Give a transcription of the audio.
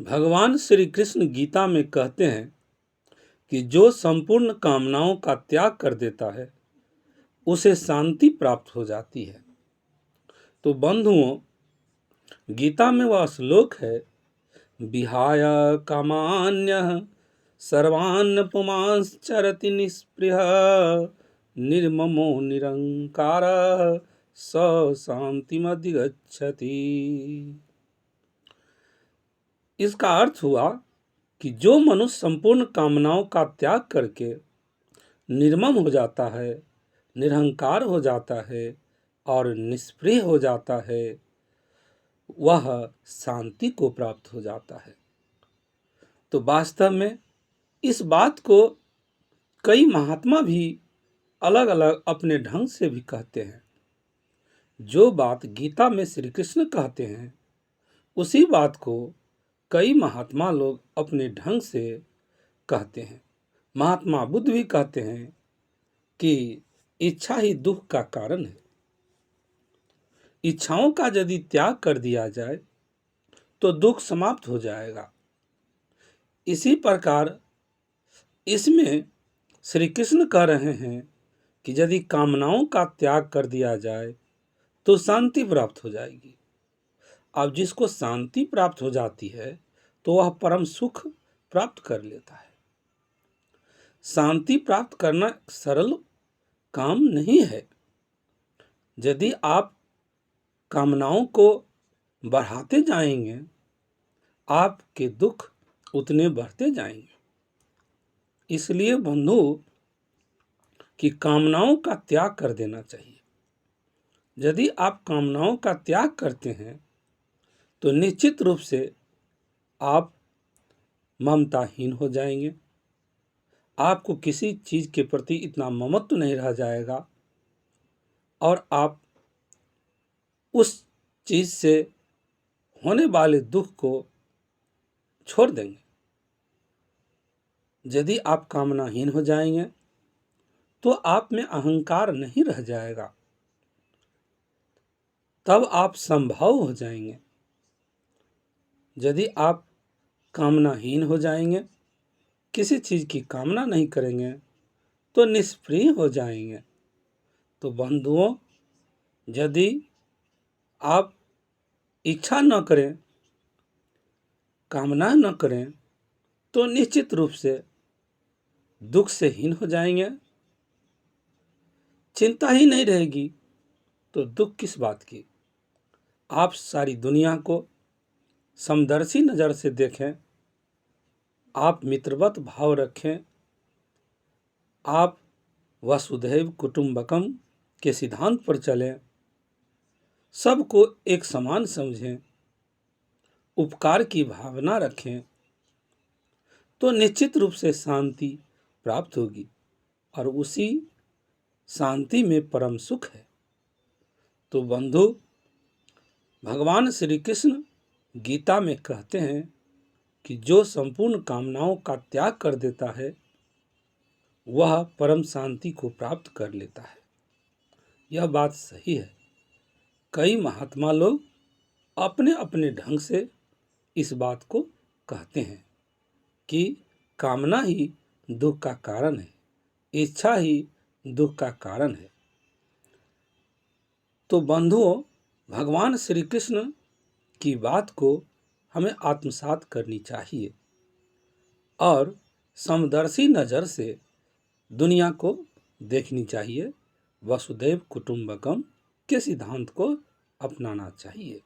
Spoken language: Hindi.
भगवान श्री कृष्ण गीता में कहते हैं कि जो संपूर्ण कामनाओं का त्याग कर देता है उसे शांति प्राप्त हो जाती है। तो बंधुओं, गीता में वह श्लोक है, विहाय कामान्यः सर्वान् पुमांश्चरति निःस्पृहः निर्ममो निरंकारः स शांतिमधिगच्छति। इसका अर्थ हुआ कि जो मनुष्य संपूर्ण कामनाओं का त्याग करके निर्मम हो जाता है, निरहंकार हो जाता है और निष्प्रिय हो जाता है, वह शांति को प्राप्त हो जाता है। तो वास्तव में इस बात को कई महात्मा भी अलग अलग अपने ढंग से भी कहते हैं। जो बात गीता में श्री कृष्ण कहते हैं उसी बात को कई महात्मा लोग अपने ढंग से कहते हैं। महात्मा बुद्ध भी कहते हैं कि इच्छा ही दुख का कारण है। इच्छाओं का यदि त्याग कर दिया जाए तो दुख समाप्त हो जाएगा। इसी प्रकार इसमें श्री कृष्ण कह रहे हैं कि यदि कामनाओं का त्याग कर दिया जाए तो शांति प्राप्त हो जाएगी। अब जिसको शांति प्राप्त हो जाती है तो वह परम सुख प्राप्त कर लेता है। शांति प्राप्त करना सरल काम नहीं है। यदि आप कामनाओं को बढ़ाते जाएंगे, आपके दुख उतने बढ़ते जाएंगे। इसलिए बंधु कि कामनाओं का त्याग कर देना चाहिए। यदि आप कामनाओं का त्याग करते हैं तो निश्चित रूप से आप ममताहीन हो जाएंगे। आपको किसी चीज के प्रति इतना ममत्व नहीं रह जाएगा और आप उस चीज से होने वाले दुख को छोड़ देंगे। यदि आप कामनाहीन हो जाएंगे तो आप में अहंकार नहीं रह जाएगा, तब आप संभव हो जाएंगे। यदि आप कामनाहीन हो जाएंगे, किसी चीज की कामना नहीं करेंगे तो निष्प्रिय हो जाएंगे। तो बंधुओं, यदि आप इच्छा न करें, कामना न करें तो निश्चित रूप से दुख से हीन हो जाएंगे। चिंता ही नहीं रहेगी तो दुख किस बात की। आप सारी दुनिया को समदर्शी नजर से देखें, आप मित्रवत भाव रखें, आप वसुधैव कुटुंबकम के सिद्धांत पर चलें, सबको एक समान समझें, उपकार की भावना रखें, तो निश्चित रूप से शांति प्राप्त होगी और उसी शांति में परम सुख है। तो बंधु, भगवान श्री कृष्ण गीता में कहते हैं कि जो संपूर्ण कामनाओं का त्याग कर देता है वह परम शांति को प्राप्त कर लेता है। यह बात सही है। कई महात्मा लोग अपने अपने ढंग से इस बात को कहते हैं कि कामना ही दुख का कारण है, इच्छा ही दुख का कारण है। तो बंधुओं, भगवान श्री कृष्ण की बात को हमें आत्मसात करनी चाहिए और समदर्शी नज़र से दुनिया को देखनी चाहिए। वसुधैव कुटुंबकम के सिद्धांत को अपनाना चाहिए।